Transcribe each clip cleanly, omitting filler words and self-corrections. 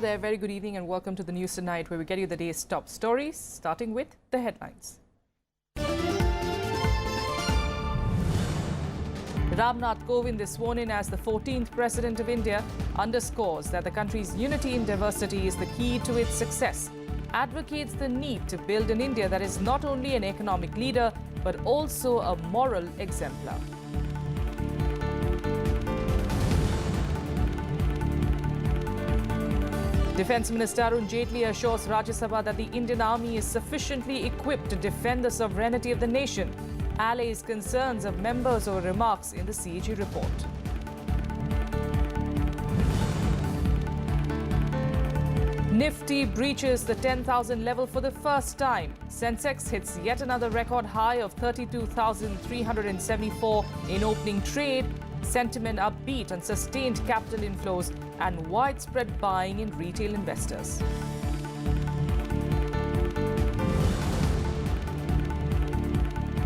there, very good evening and welcome to the news tonight, where we get you the day's top stories, starting with the headlines. Ramnath Kovind is sworn in as the 14th President of India, underscores that the country's unity in diversity is the key to its success, advocates the need to build an India that is not only an economic leader but also a moral exemplar. Defence Minister Arun Jaitley assures Rajya Sabha that the Indian Army is sufficiently equipped to defend the sovereignty of the nation, allays concerns of members over remarks in the CAG report. Nifty breaches the 10,000 level for the first time. Sensex hits yet another record high of 32,374 in opening trade. Sentiment upbeat on sustained capital inflows and widespread buying in retail investors.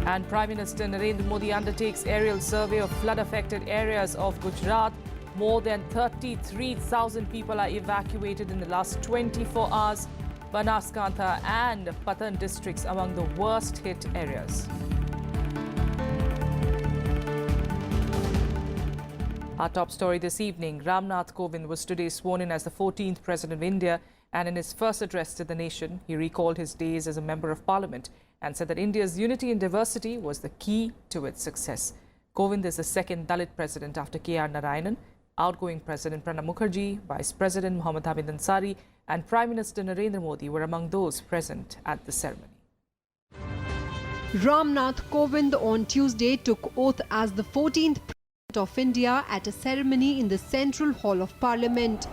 And Prime Minister Narendra Modi undertakes aerial survey of flood-affected areas of Gujarat. More than 33,000 people are evacuated in the last 24 hours. Banaskantha and Patan districts among the worst hit areas. Our top story this evening, Ramnath Kovind was today sworn in as the 14th President of India, and in his first address to the nation, he recalled his days as a Member of Parliament and said that India's unity in diversity was the key to its success. Kovind is the second Dalit President after K.R. Narayanan. Outgoing President Pranab Mukherjee, Vice President Mohammad Hamid Ansari and Prime Minister Narendra Modi were among those present at the ceremony. Ramnath Kovind on Tuesday took oath as the 14th President of India at a ceremony in the Central Hall of Parliament.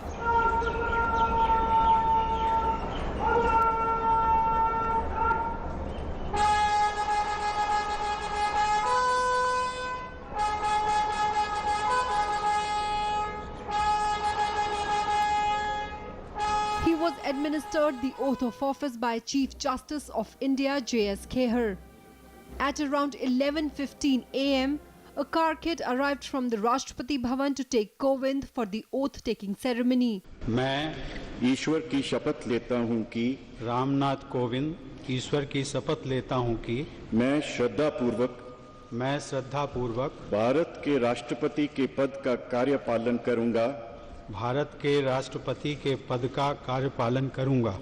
He was administered the oath of office by Chief Justice of India J.S. Kheher. At around 11:15 a.m., a car kit arrived from the Rashtrapati Bhavan to take Kovind for the oath-taking ceremony. मैं ईश्वर की शपथ लेता हूं कि रामनाथ कोविंद ईश्वर की शपथ लेता हूं कि मैं श्रद्धापूर्वक भारत के राष्ट्रपति के पद का कार्यपालन करूंगा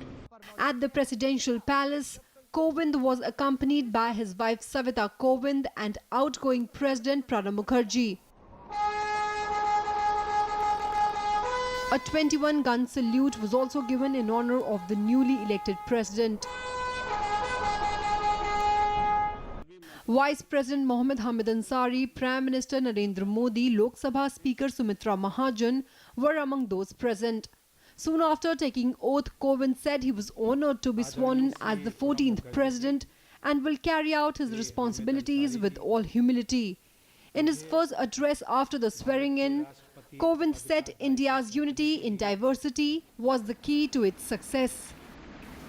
At the presidential palace, Kovind was accompanied by his wife Savita Kovind and outgoing President Pranab Mukherjee. A 21-gun salute was also given in honor of the newly elected president. Vice President Mohammad Hamid Ansari, Prime Minister Narendra Modi, Lok Sabha Speaker Sumitra Mahajan were among those present. Soon after taking oath, Kovind said he was honored to be sworn in as the 14th President and will carry out his responsibilities with all humility. In his first address after the swearing-in, Kovind said India's unity in diversity was the key to its success.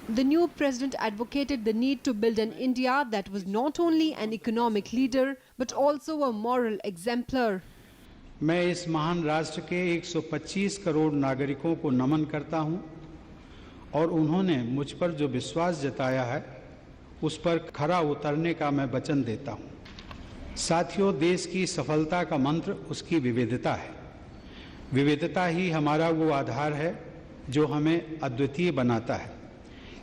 The new president advocated the need to build an India that was not only an economic leader but also a moral exemplar. मैं इस महान राष्ट्र के 125 करोड़ नागरिकों को नमन करता हूं और उन्होंने मुझ पर जो विश्वास जताया है उस पर खरा उतरने का मैं वचन देता हूं। साथियों, देश की सफलता का मंत्र उसकी विविधता है। विविधता ही हमारा वो आधार है जो हमें अद्वितीय बनाता है।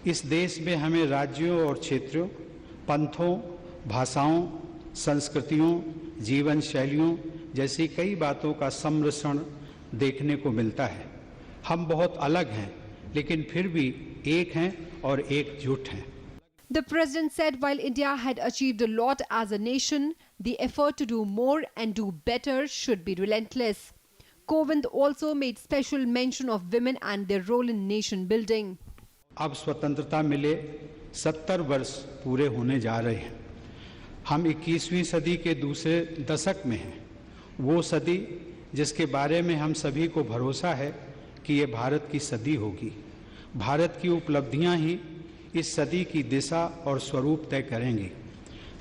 इस देश में हमें राज्यों और क्षेत्रों, पंथों, भाषाओं, संस्कृतियों, जीवन शैलियों जैसी कई बातों का सम्मिश्रण देखने को मिलता है। हम बहुत अलग हैं, लेकिन फिर भी एक हैं और एकजुट हैं। The president said while India had achieved a lot as a nation, the effort to do more and do better should be relentless. Kovind also made special mention of women and their role in nation building. अब स्वतंत्रता मिले 70 वर्ष पूरे होने जा रहे हैं। हम 21वीं सदी के दूसरे दशक में हैं। वो सदी जिसके बारे में हम सभी को भरोसा है कि ये भारत की सदी होगी। भारत की उपलब्धियां ही इस सदी की दिशा और स्वरूप तय करेंगी।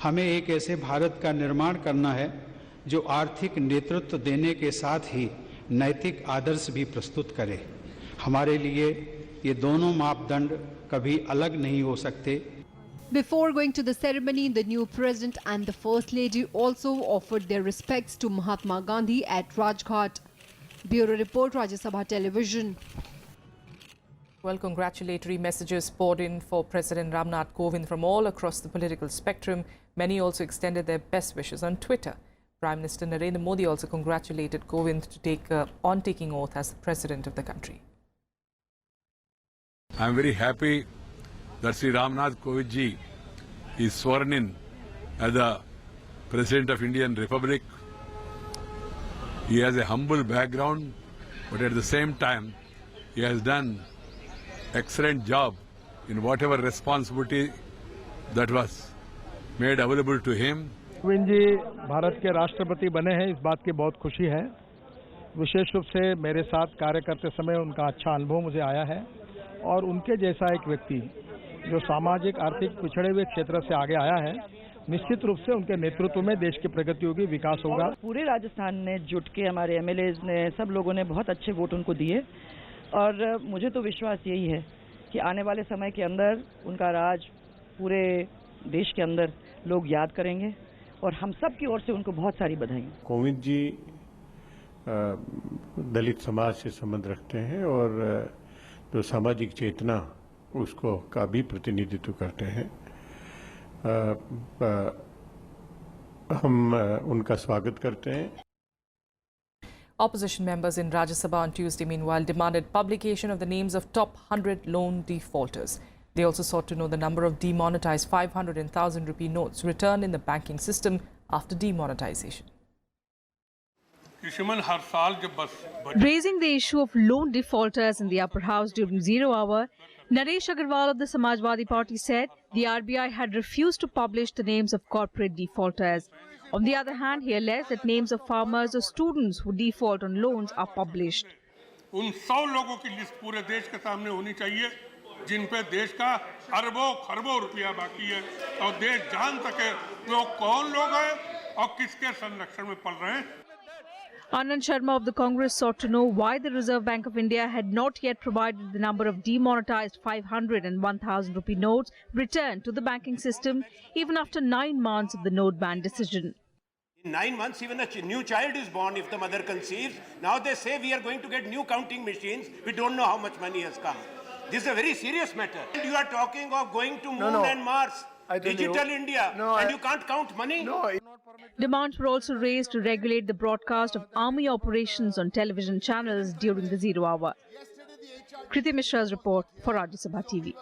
हमें एक ऐसे भारत का निर्माण करना है जो आर्थिक नेतृत्व देने के साथ ही नैतिक आदर्श भी प्रस्तुत करे। हमारे लिए ये दोनों मापदंड कभी अलग नहीं हो सकते। Before going to the ceremony, the new president and the first lady also offered their respects to Mahatma Gandhi at Rajghat. Bureau Report, Rajya Sabha Television. Well, congratulatory messages poured in for President Ramnath Kovind from all across the political spectrum. Many also extended their best wishes on Twitter. Prime Minister Narendra Modi also congratulated Kovind to taking oath as the president of the country. I am very happy that Sri Ramnath Kovind ji is sworn in as the President of Indian Republic. He has a humble background, but at the same time, he has done excellent job in whatever responsibility that was made available to him. Kovind ji Bharat के राष्ट्रपति बने हैं, इस बात की बहुत खुशी है। विशेष रूप से मेरे साथ कार्य करते समय उनका अच्छा अनुभव मुझे आया है और उनके जैसा एक व्यक्ति जो सामाजिक आर्थिक पिछड़े हुए क्षेत्र से आगे आया है, निश्चित रूप से उनके नेतृत्व में देश की प्रगति होगी, विकास होगा। पूरे राजस्थान ने जुट के हमारे एमएलएज ने सब लोगों ने बहुत अच्छे वोट उनको दिए और मुझे तो विश्वास यही है कि आने वाले समय के अंदर उनका राज पूरे देश के अंदर लोग याद करेंगे और हम सब की ओर से उनको बहुत सारी बधाई। कोविंद जी दलित समाज से संबंध रखते हैं और जो सामाजिक चेतना उसको का भी प्रतिनिधित्व करते हैं। हम उनका स्वागत करते हैं। Opposition members in Rajya Sabha on Tuesday, meanwhile, demanded publication of the names of top 100 loan defaulters. They also sought to know the number of demonetized 500 and 1,000 rupee notes returned in the banking system after demonetization. Raising the issue of loan defaulters in the upper house during 0 hour, Naresh Agarwal of the Samajwadi Party said the RBI had refused to publish the names of corporate defaulters. On the other hand, he alleged that names of farmers or students who default on loans are published. उन 100 लोगों की list पूरे देश के सामने होनी चाहिए जिन पे देश का अरबों खरबों रुपया बाकी है और देश जान सके वो कौन लोग हैं और किसके संरक्षण में पल रहे हैं। Anand Sharma of the Congress sought to know why the Reserve Bank of India had not yet provided the number of demonetized 500 and 1,000 rupee notes returned to the banking system even after 9 months of the note ban decision. In 9 months, even a new child is born if the mother conceives. Now they say we are going to get new counting machines. We don't know how much money has come. This is a very serious matter. You are talking of going to Moon and Mars, digital India, and you can't count money? No. Demands were also raised to regulate the broadcast of army operations on television channels during the 0 hour. Kriti Mishra's report for Rajya Sabha TV.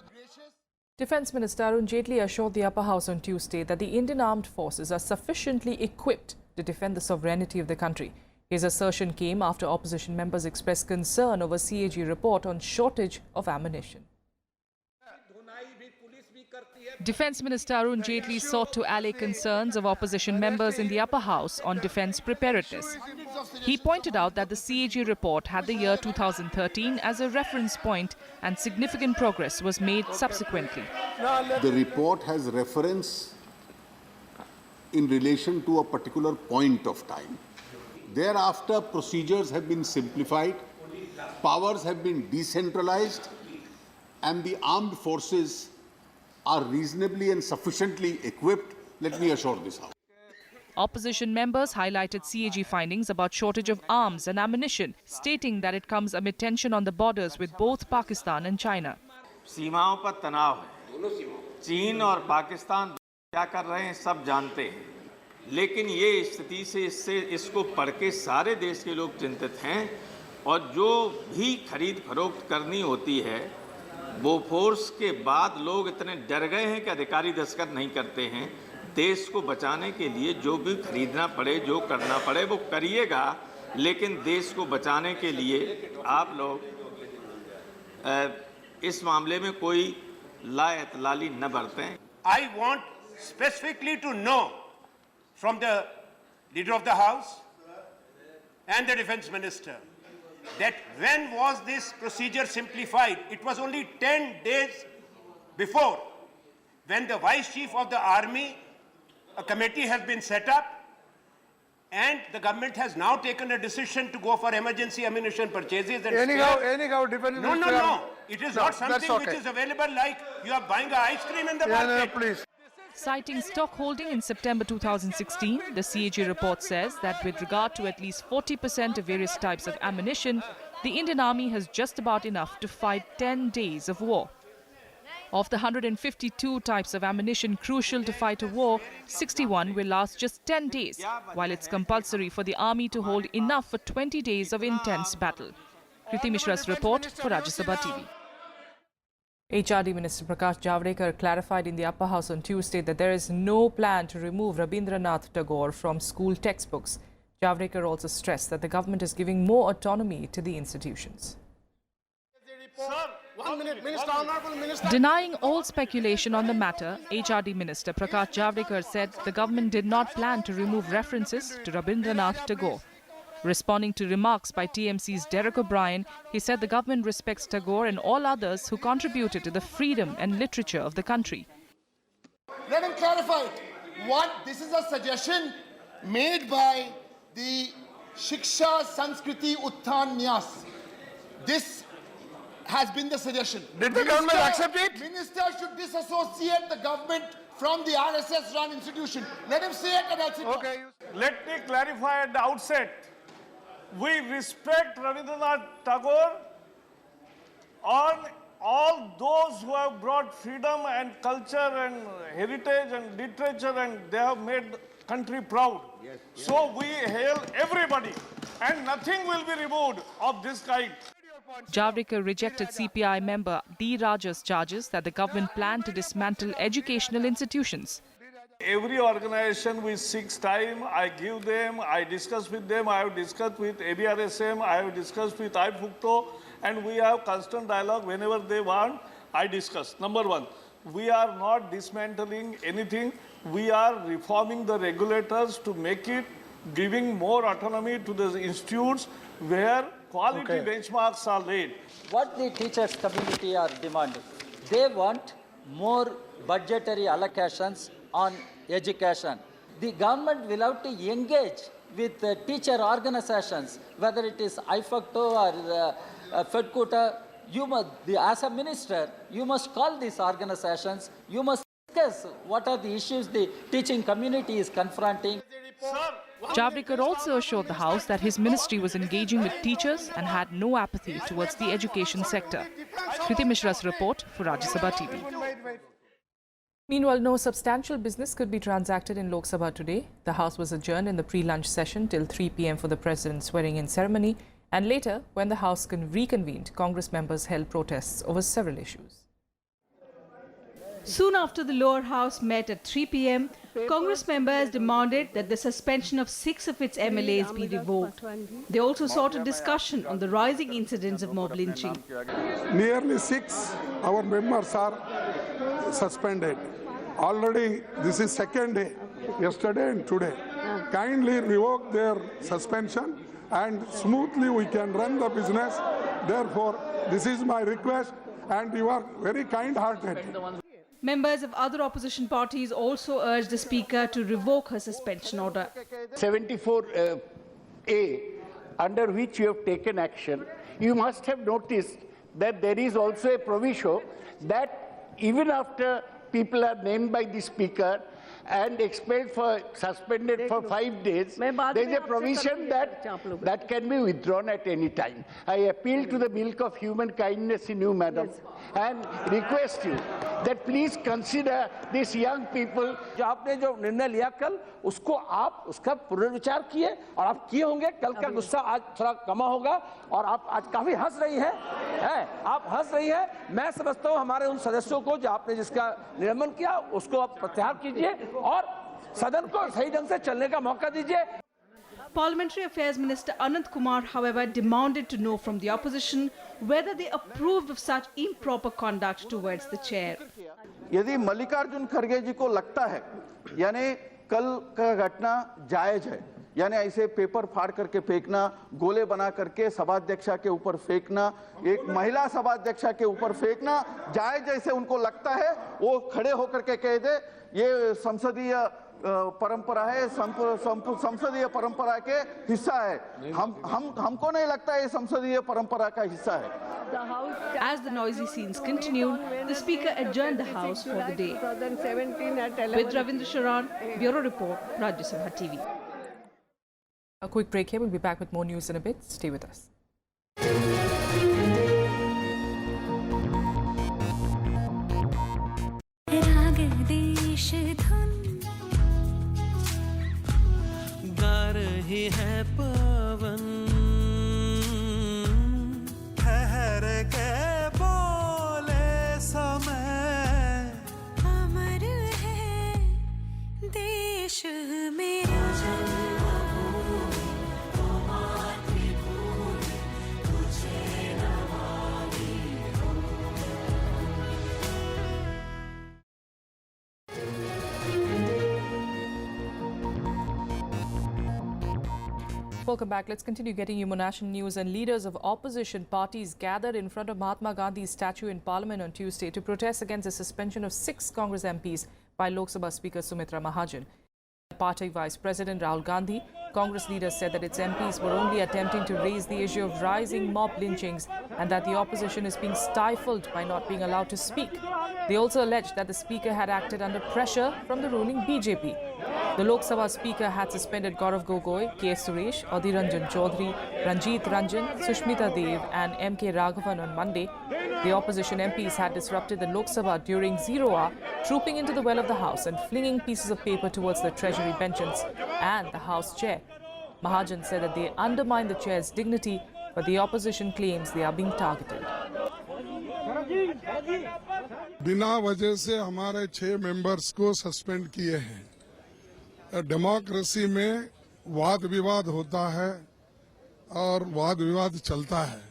Defence Minister Arun Jaitley assured the upper house on Tuesday that the Indian armed forces are sufficiently equipped to defend the sovereignty of the country. His assertion came after opposition members expressed concern over CAG report on shortage of ammunition. Defence Minister Arun Jaitley sought to allay concerns of opposition members in the upper house on defence preparedness. He pointed out that the CAG report had the year 2013 as a reference point and significant progress was made subsequently. The report has reference in relation to a particular point of time. Thereafter, procedures have been simplified, powers have been decentralized, and the armed forces are reasonably and sufficiently equipped. Let me assure this House. Opposition members highlighted CAG findings about shortage of arms and ammunition, stating that it comes amid tension on the borders with both Pakistan and China. सीमाओं पर तनाव है। चीन और पाकिस्तान क्या कर रहे हैं सब जानते हैं, लेकिन ये स्थिति से इसको पढ़ के सारे देश के लोग चिंतित हैं और जो भी खरीद फरोख्त करनी होती है वो फोर्स के बाद लोग इतने डर गए हैं कि अधिकारी दस्तखत नहीं करते हैं। देश को बचाने के लिए जो भी खरीदना पड़े, जो करना पड़े वो करिएगा, लेकिन देश को बचाने के लिए आप लोग इस मामले में कोई लाएतलाली न बरतें। I want specifically to know from the Leader of the House and the Defence Minister that when was this procedure simplified? It was only 10 days before when the Vice Chief of the Army, a committee has been set up And the government has now taken a decision to go for emergency ammunition purchases. And anyhow, defense no. It is not something which is available like you are buying an ice cream in the market. Please. Citing stock holding in September 2016, the CAG report says that with regard to at least 40% of various types of ammunition, the Indian Army has just about enough to fight 10 days of war. Of the 152 types of ammunition crucial to fight a war, 61 will last just 10 days, while it's compulsory for the army to hold enough for 20 days of intense battle. Kriti Mishra's report for Rajya Sabha TV. HRD Minister Prakash Javadekar clarified in the Upper House on Tuesday that there is no plan to remove Rabindranath Tagore from school textbooks. Javadekar also stressed that the government is giving more autonomy to the institutions. Denying all speculation on the matter, HRD Minister Prakash Javadekar said the government did not plan to remove references to Rabindranath Tagore. Responding to remarks by TMC's Derek O'Brien, he said the government respects Tagore and all others who contributed to the freedom and literature of the country. Let him clarify it. This is a suggestion made by the Shiksha Sanskriti Utthan Nyas. This has been the suggestion. Did the government accept it? Minister should disassociate the government from the RSS-run institution. Let him say it and that's it. Okay. Let me clarify at the outset. We respect Rabindranath Tagore on all those who have brought freedom and culture and heritage and literature and they have made country proud. Yes. So we hail everybody and nothing will be removed of this kind. Javadekar rejected CPI member D. Raja's charges that the government planned to dismantle educational institutions. Every organization which seeks time, I give them, I discuss with them, I have discussed with ABRSM, I have discussed with IFUCTO, and we have constant dialogue whenever they want, I discuss. Number one, we are not dismantling anything, we are reforming the regulators to make it, giving more autonomy to the institutes where quality benchmarks are laid. What the teachers community are demanding, they want more budgetary allocations on education. The government will have to engage with teacher organizations, whether it is IFUCTO or FEDCUTA. As a minister, you must call these organizations. You must discuss what are the issues the teaching community is confronting. Javadekar also assured the House that his ministry was engaging with teachers and had no apathy towards the education sector. Kriti Mishra's report for Rajya Sabha TV. Meanwhile, no substantial business could be transacted in Lok Sabha today. The House was adjourned in the pre-lunch session till 3 p.m. for the President's swearing-in ceremony. And later, when the House reconvened, Congress members held protests over several issues. Soon after the lower house met at 3 p.m., Congress members demanded that the suspension of 6 of its MLAs be revoked. They also sought a discussion on the rising incidents of mob lynching. Nearly 6 our members are suspended. Already this is second day, yesterday and today. Kindly revoke their suspension and smoothly we can run the business. Therefore, this is my request and you are very kind-hearted. Members of other opposition parties also urged the Speaker to revoke her suspension order. 74A, under which you have taken action, you must have noticed that there is also a proviso that even after people are named by the Speaker and expelled for suspended for 5 days, there is a provision that can be withdrawn at any time. I appeal to the milk of human kindness in you, madam, and request you that please consider these young people. जो आपने जो निर्णय लिया कल, उसको आप उसका पुनर्विचार किए और आप किए होंगे. कल का गुस्सा आज थोड़ा कम होगा और आप आज काफी हंस रही हैं. आप हंस रही हैं. मैं समझता हूं हमारे उन सदस्यों को जो आपने जिसका निलंबन किया उसको आप प्रत्याहार कीजिए और सदन को सही ढंग से चलने का मौका दीजिए. Parliamentary Affairs Minister Anant Kumar, however, demanded to know from the opposition whether they approved of such improper conduct towards the chair. यदि मल्लिकार्जुन खड़गे जी को लगता है यानी कल का घटना जायज है, यानी ऐसे पेपर फाड़ करके फेंकना, गोले बना करके सभाध्यक्षा के ऊपर फेंकना, एक महिला सभाध्यक्षा के ऊपर फेंकना जायज जैसे उनको लगता है, वो खड़े होकर के कह दे ये संसदीय परंपरा है, संसदीय परंपरा के हिस्सा है। हमको नहीं लगता ये संसदीय परंपरा का हिस्सा है। As the noisy scenes continued, the Speaker adjourned the House for the day. With Ravindra Sharan, Bureau Report, Rajya Sabha TV. A quick break here. We'll be back with more news in a bit. Stay with us. गा रही है पवन, ठहर के बोले समय, अमर है देश मेरा। Welcome back. Let's continue getting you more national news. And leaders of opposition parties gathered in front of Mahatma Gandhi's statue in Parliament on Tuesday to protest against the suspension of 6 Congress MPs by Lok Sabha Speaker Sumitra Mahajan. Party Vice President Rahul Gandhi, Congress leaders said that its MPs were only attempting to raise the issue of rising mob lynchings and that the opposition is being stifled by not being allowed to speak. They also alleged that the Speaker had acted under pressure from the ruling BJP. The Lok Sabha Speaker had suspended Gaurav Gogoi, K. Suresh, Adhir Ranjan Chaudhary, Ranjit Ranjan, Sushmita Dev and M.K. Raghavan on Monday. The opposition MPs had disrupted the Lok Sabha during 0 hour, trooping into the well of the House and flinging pieces of paper towards the Treasury benches and the House chair. Mahajan said that they undermine the chair's dignity, but the opposition claims they are being targeted. बिना वजह से हमारे 6 members को suspend किए हैं। Democracy में वाद विवाद होता है और वाद विवाद चलता है,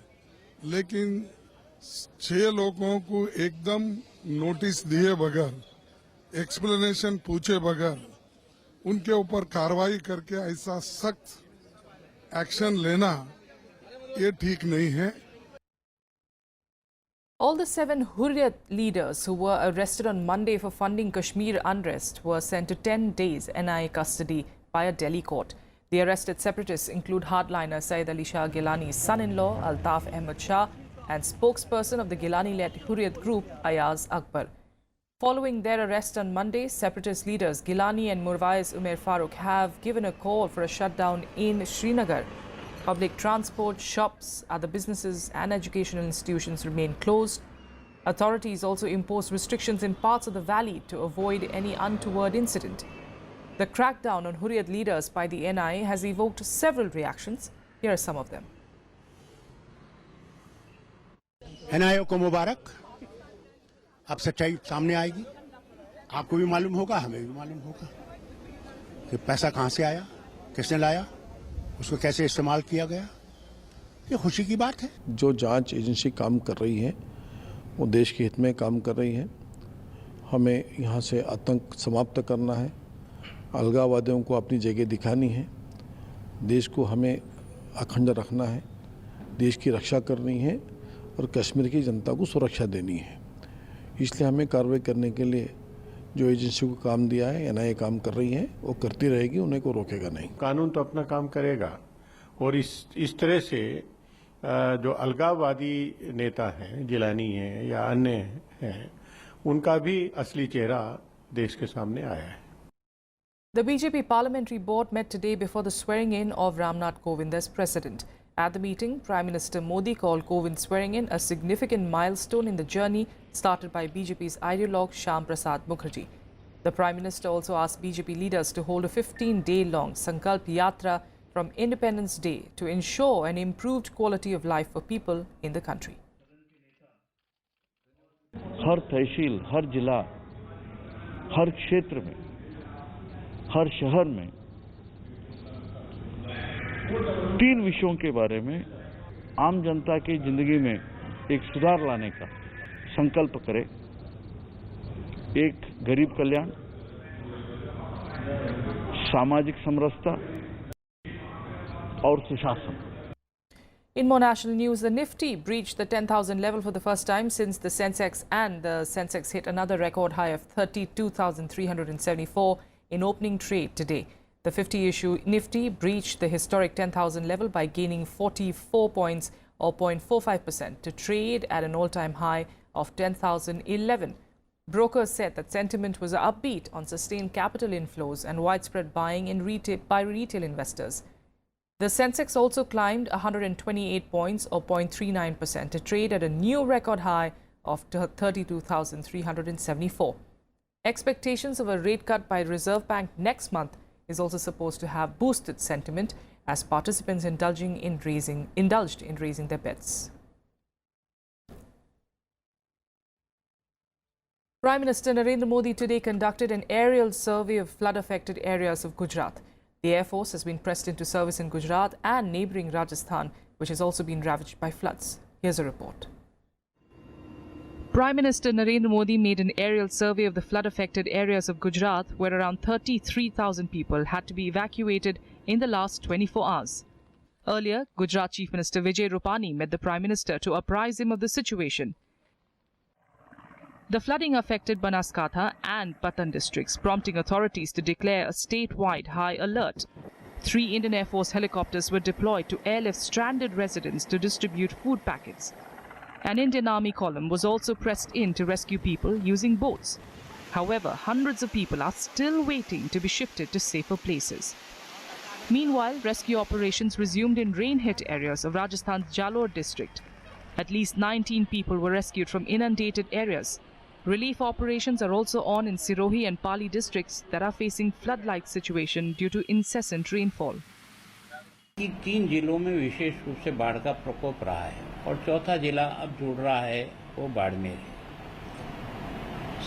लेकिन 6 लोगों को एकदम नोटिस दिए बगैर, एक्सप्लेनेशन पूछे बगैर उनके ऊपर कार्रवाई करके ऐसा सख्त एक्शन लेना ये ठीक नहीं है। All the 7 Hurriyat leaders who were arrested on Monday for funding Kashmir unrest were sent to 10 days NIA custody by a Delhi court. The arrested separatists include hardliner Saeed Ali Shah Gilani's son-in-law Altaf Ahmad Shah and spokesperson of the Gilani-led Hurriyat group Ayaz Akbar. Following their arrest on Monday, separatist leaders Gilani and Murwais Umer Farooq have given a call for a shutdown in Srinagar. Public transport, shops, other businesses and educational institutions remain closed. Authorities also imposed restrictions in parts of the valley to avoid any untoward incident. The crackdown on Hurriyat leaders by the NIA has evoked several reactions. Here are some of them. NIA को मुबारक, अब सच्चाई सामने आएगी। आपको भी मालूम होगा, हमें भी मालूम होगा कि पैसा कहां से आया, किसने लाया, उसको कैसे इस्तेमाल किया गया। ये खुशी की बात है। जो जांच एजेंसी काम कर रही है वो देश के हित में काम कर रही है। हमें यहाँ से आतंक समाप्त करना है, अलगाववादियों को अपनी जगह दिखानी है, देश को हमें अखंड रखना है, देश की रक्षा करनी है और कश्मीर की जनता को सुरक्षा देनी है। इसलिए हमें कार्रवाई करने के लिए जो एजेंसी को काम दिया है, NIA काम कर रही है, वो करती रहेगी, उन्हें को रोकेगा नहीं। कानून तो अपना काम करेगा और इस तरह से जो अलगाववादी नेता हैं, गिलानी हैं या अन्य हैं, उनका भी असली चेहरा देश के सामने आया है। The BJP Parliamentary Board met today before the swearing-in of Ramnath Kovind as president. At the meeting, Prime Minister Modi called Kovind's swearing-in a significant milestone in the journey started by BJP's ideologue Shyam Prasad Mukherjee. The Prime Minister also asked BJP leaders to hold a 15-day-long Sankalp Yatra from Independence Day to ensure an improved quality of life for people in the country. हर तहसील, हर जिला, हर क्षेत्र में, हर शहर में 3 विषयों के बारे में आम जनता की जिंदगी में एक सुधार लाने का संकल्प करें। एक गरीब कल्याण, सामाजिक समरसता और सुशासन। In more national news, the Nifty breached the 10,000 level for the first time since the Sensex hit another record high of 32,374 in opening trade today. The 50-issue Nifty breached the historic 10,000 level by gaining 44 points or 0.45% to trade at an all-time high of 10,011. Brokers said that sentiment was upbeat on sustained capital inflows and widespread buying by retail investors. The Sensex also climbed 128 points or 0.39% to trade at a new record high of 32,374. Expectations of a rate cut by Reserve Bank next month is also supposed to have boosted sentiment as participants indulged in raising their bets. Prime Minister Narendra Modi today conducted an aerial survey of flood-affected areas of Gujarat. The Air Force has been pressed into service in Gujarat and neighbouring Rajasthan, which has also been ravaged by floods. Here's a report. Prime Minister Narendra Modi made an aerial survey of the flood-affected areas of Gujarat, where around 33,000 people had to be evacuated in the last 24 hours. Earlier, Gujarat Chief Minister Vijay Rupani met the Prime Minister to apprise him of the situation. The flooding affected Banaskantha and Patan districts, prompting authorities to declare a statewide high alert. 3 Indian Air Force helicopters were deployed to airlift stranded residents to distribute food packets. An Indian Army column was also pressed in to rescue people using boats. However, hundreds of people are still waiting to be shifted to safer places. Meanwhile, rescue operations resumed in rain-hit areas of Rajasthan's Jalore district. At least 19 people were rescued from inundated areas. Relief operations are also on in Sirohi and Pali districts that are facing flood-like situation due to incessant rainfall. 3 जिलों में विशेष रूप से बाढ़ का प्रकोप रहा है और चौथा जिला अब जुड़ रहा है वो बाड़मेर है।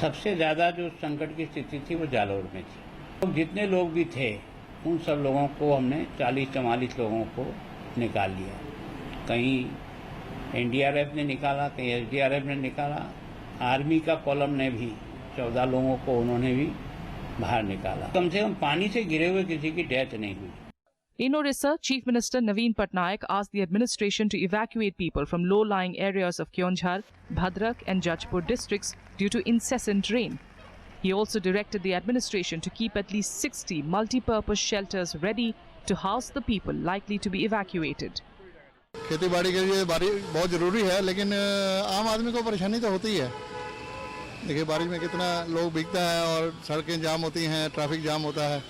सबसे ज्यादा जो संकट की स्थिति थी वो जालौर में थी। तो जितने लोग भी थे उन सब लोगों को हमने 40-44 लोगों को निकाल लिया। कहीं एनडीआरएफ ने निकाला, कहीं एसडीआरएफ ने निकाला, आर्मी का कॉलम ने भी 14 लोगों को उन्होंने भी बाहर निकाला। कम से कम पानी से घिरे हुए किसी की डेथ नहीं हुई। In Orissa, Chief Minister Naveen Patnaik asked the administration to evacuate people from low-lying areas of Keonjhar, Bhadrak and Jajpur districts due to incessant rain. He also directed the administration to keep at least 60 multi-purpose shelters ready to house the people likely to be evacuated. खेती बाड़ी के लिए बारिश बहुत जरूरी है, लेकिन आम आदमी को परेशानी तो होती है। देखिए बारिश में कितना लोग भीगता है और सड़कें जाम होती हैं, ट्रैफिक जाम होता है।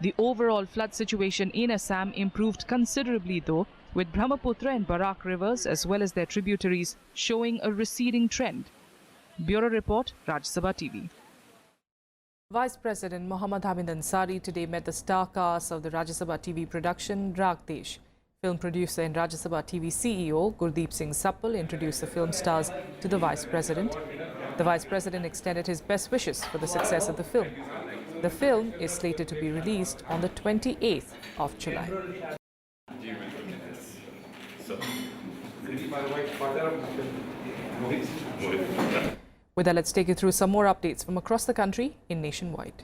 The overall flood situation in Assam improved considerably though, with Brahmaputra and Barak rivers as well as their tributaries showing a receding trend. Bureau Report, Rajya Sabha TV. Vice President Mohammad Hamid Ansari today met the star cast of the Rajya Sabha TV production Rag Desh. Film producer and Rajya Sabha TV CEO Gurdeep Singh Sappal introduced the film stars to the Vice President. The Vice President extended his best wishes for the success of the film. The film is slated to be released on the 28th of July. With that, let's take you through some more updates from across the country in Nationwide.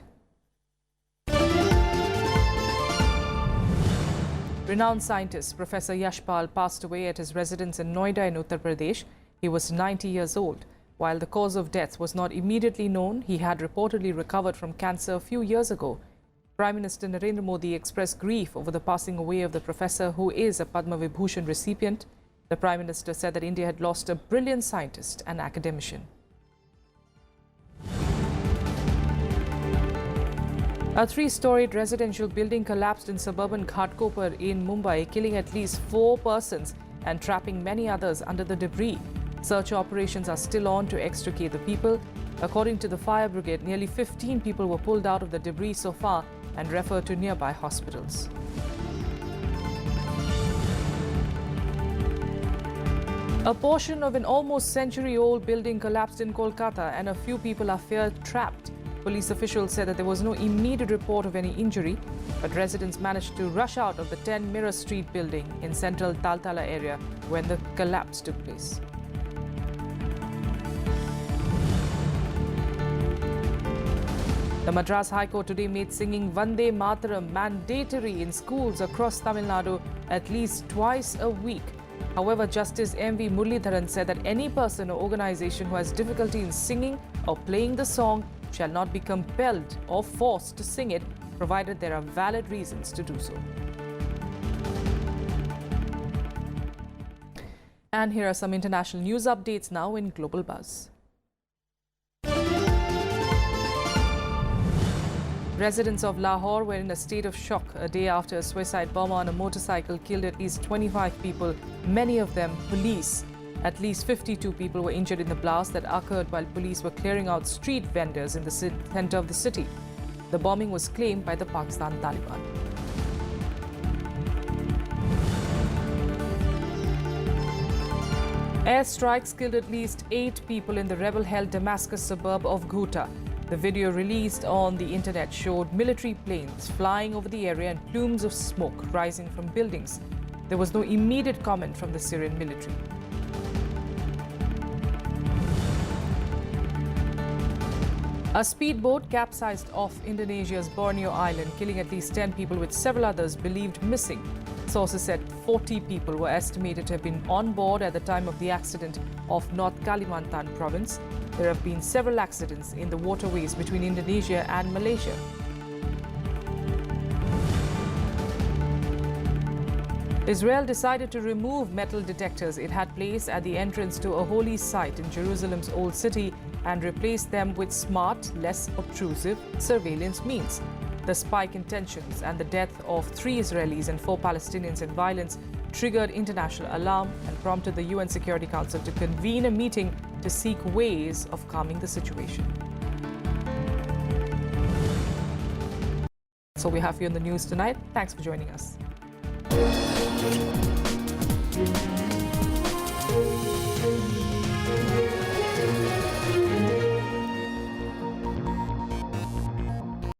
Renowned scientist Professor Yashpal passed away at his residence in Noida in Uttar Pradesh. He was 90 years old. While the cause of death was not immediately known, he had reportedly recovered from cancer a few years ago. Prime Minister Narendra Modi expressed grief over the passing away of the professor, who is a Padma Vibhushan recipient. The Prime Minister said that India had lost a brilliant scientist and academician. A 3-storied residential building collapsed in suburban Ghatkopar in Mumbai, killing at least 4 persons and trapping many others under the debris. Search operations are still on to extricate the people. According to the fire brigade, nearly 15 people were pulled out of the debris so far and referred to nearby hospitals. A portion of an almost century-old building collapsed in Kolkata and a few people are feared trapped. Police officials said that there was no immediate report of any injury, but residents managed to rush out of the 10 Mirror Street building in central Taltala area when the collapse took place. The Madras High Court today made singing Vande Mataram mandatory in schools across Tamil Nadu at least twice a week. However, Justice M.V. Muralidharan said that any person or organization who has difficulty in singing or playing the song shall not be compelled or forced to sing it, provided there are valid reasons to do so. And here are some international news updates now in Global Buzz. Residents of Lahore were in a state of shock a day after a suicide bomber on a motorcycle killed at least 25 people, many of them police. At least 52 people were injured in the blast that occurred while police were clearing out street vendors in the center of the city. The bombing was claimed by the Pakistan Taliban. Airstrikes killed at least 8 people in the rebel-held Damascus suburb of Ghouta. The video released on the internet showed military planes flying over the area and plumes of smoke rising from buildings. There was no immediate comment from the Syrian military. A speedboat capsized off Indonesia's Borneo island, killing at least 10 people with several others believed missing. Sources said 40 people were estimated to have been on board at the time of the accident off North Kalimantan province. There have been several accidents in the waterways between Indonesia and Malaysia. Israel decided to remove metal detectors it had placed at the entrance to a holy site in Jerusalem's Old City and replace them with smart, less obtrusive surveillance means. The spike in tensions and the death of 3 Israelis and 4 Palestinians in violence triggered international alarm and prompted the UN Security Council to convene a meeting to seek ways of calming the situation. That's all we have for you in the news tonight. Thanks for joining us.